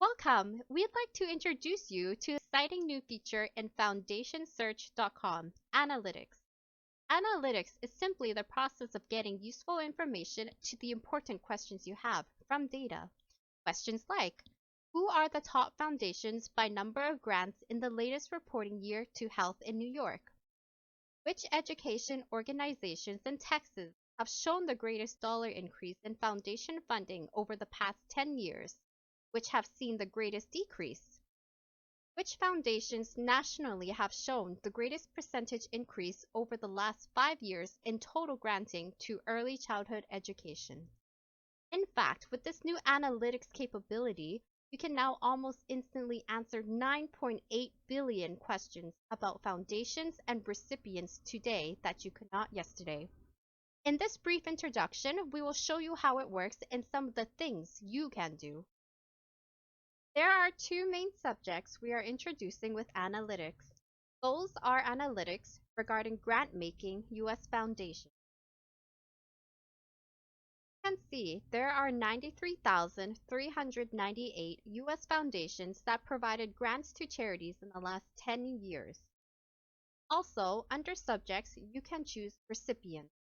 Welcome! We'd like to introduce you to an exciting new feature in FoundationSearch.com, Analytics. Analytics is simply the process of getting useful information to the important questions you have from data. Questions like, who are the top foundations by number of grants in the latest reporting year to health in New York? Which education organizations in Texas have shown the greatest dollar increase in foundation funding over the past 10 years? Which have seen the greatest decrease? Which foundations nationally have shown the greatest percentage increase over the last 5 years in total granting to early childhood education? In fact, with this new analytics capability, you can now almost instantly answer 9.8 billion questions about foundations and recipients today that you could not yesterday. In this brief introduction, we will show you how it works and some of the things you can do. There are two main subjects we are introducing with analytics. Those are analytics regarding grant-making U.S. foundations. You can see there are 93,398 U.S. foundations that provided grants to charities in the last 10 years. Also, under subjects, you can choose recipients.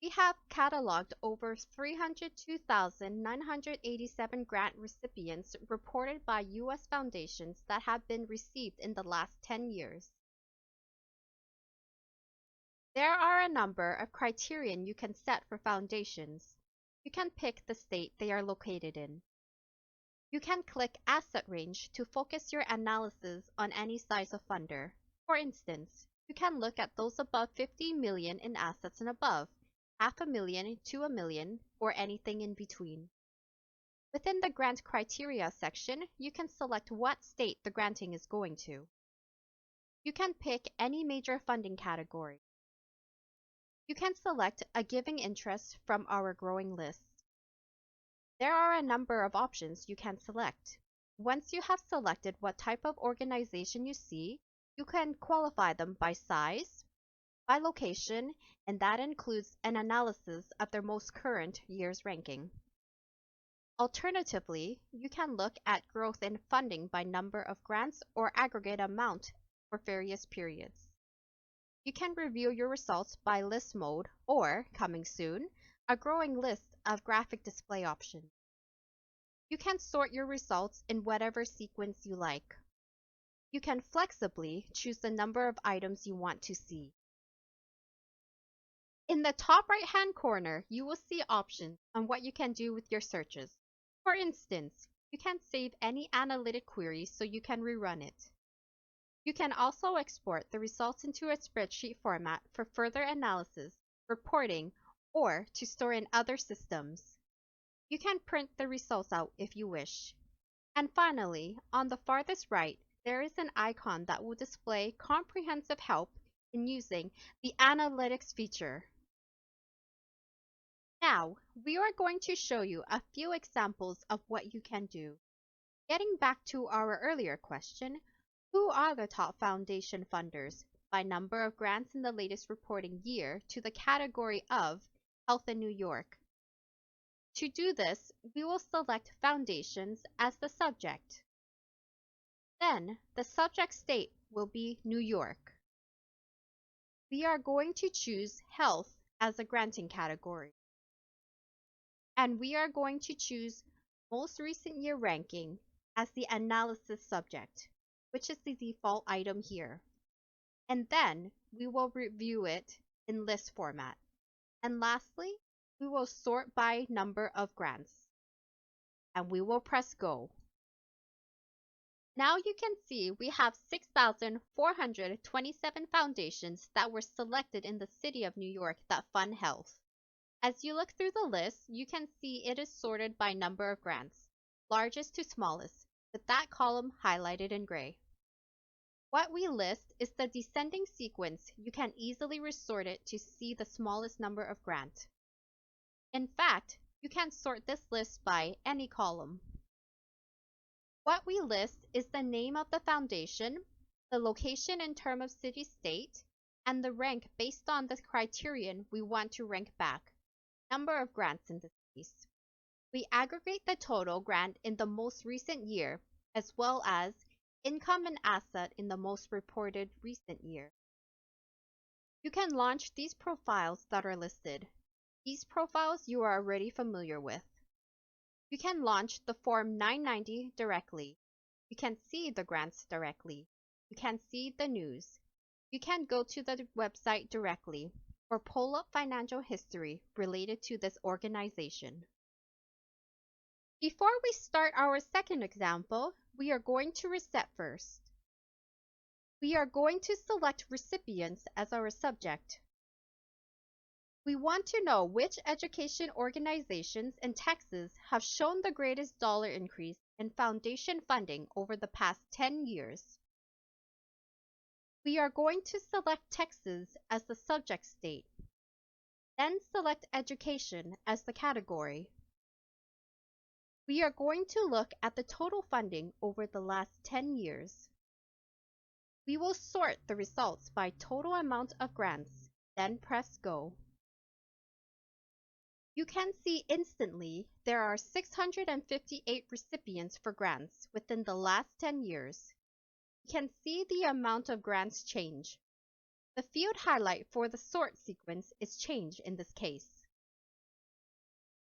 We have cataloged over 302,987 grant recipients reported by U.S. foundations that have been received in the last 10 years. There are a number of criterion you can set for foundations. You can pick the state they are located in. You can click Asset Range to focus your analysis on any size of funder. For instance, you can look at those above 50 million in assets and above, $500,000 to $1 million, or anything in between. Within the grant criteria section, you can select what state the granting is going to. You can pick any major funding category. You can select a giving interest from our growing list. There are a number of options you can select. Once you have selected what type of organization you see, you can qualify them by size, by location, and that includes an analysis of their most current year's ranking. Alternatively, you can look at growth in funding by number of grants or aggregate amount for various periods. You can review your results by list mode or, coming soon, a growing list of graphic display options. You can sort your results in whatever sequence you like. You can flexibly choose the number of items you want to see. In the top right-hand corner, you will see options on what you can do with your searches. For instance, you can save any analytic query so you can rerun it. You can also export the results into a spreadsheet format for further analysis, reporting, or to store in other systems. You can print the results out if you wish. And finally, on the farthest right, there is an icon that will display comprehensive help in using the analytics feature. Now, we are going to show you a few examples of what you can do. Getting back to our earlier question, who are the top foundation funders by number of grants in the latest reporting year to the category of Health in New York? To do this, we will select Foundations as the subject. Then, the subject state will be New York. We are going to choose Health as a granting category. And we are going to choose Most Recent Year Ranking as the analysis subject, which is the default item here. And then we will review it in list format. And lastly, we will sort by number of grants. And we will press go. Now you can see we have 6,427 foundations that were selected in the city of New York that fund health. As you look through the list, you can see it is sorted by number of grants, largest to smallest, with that column highlighted in gray. What we list is the descending sequence. You can easily resort it to see the smallest number of grant. In fact, you can sort this list by any column. What we list is the name of the foundation, the location in terms of city-state, and the rank based on the criterion we want to rank back, number of grants in this case. We aggregate the total grant in the most recent year, as well as income and asset in the most reported recent year. You can launch these profiles that are listed. These profiles you are already familiar with. You can launch the Form 990 directly. You can see the grants directly. You can see the news. You can go to the website directly or pull up financial history related to this organization. Before we start our second example, we are going to reset first. We are going to select recipients as our subject. We want to know which education organizations in Texas have shown the greatest dollar increase in foundation funding over the past 10 years. We are going to select Texas as the subject state, then select education as the category. We are going to look at the total funding over the last 10 years. We will sort the results by total amount of grants, then press go. You can see instantly there are 658 recipients for grants within the last 10 years. You can see the amount of grants change. The field highlight for the sort sequence is changed in this case.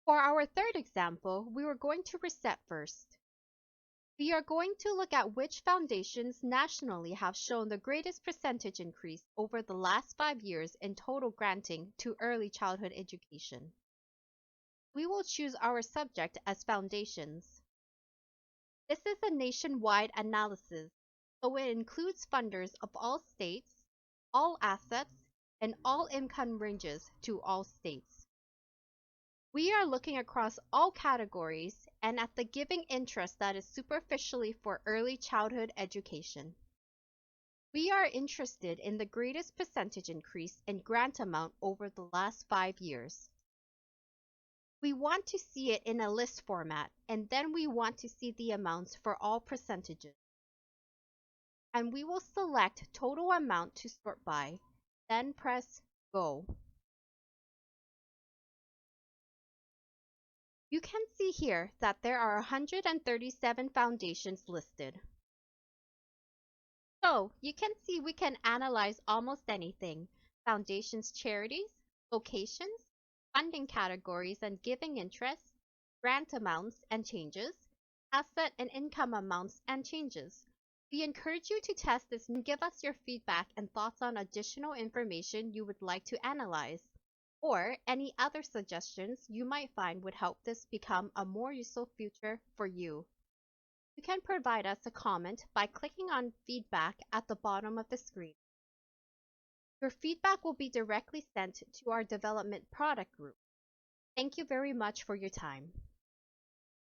For our third example, we were going to reset first. We are going to look at which foundations nationally have shown the greatest percentage increase over the last 5 years in total granting to early childhood education. We will choose our subject as foundations. This is a nationwide analysis, so it includes funders of all states, all assets, and all income ranges to all states. We are looking across all categories and at the giving interest that is superficially for early childhood education. We are interested in the greatest percentage increase in grant amount over the last 5 years. We want to see it in a list format, and then we want to see the amounts for all percentages. And we will select total amount to sort by, then press go. You can see here that there are 137 foundations listed. So you can see we can analyze almost anything: foundations, charities, locations, funding categories and giving interest, grant amounts and changes, asset and income amounts and changes. We encourage you to test this and give us your feedback and thoughts on additional information you would like to analyze, or any other suggestions you might find would help this become a more useful feature for you. You can provide us a comment by clicking on feedback at the bottom of the screen. Your feedback will be directly sent to our development product group. Thank you very much for your time.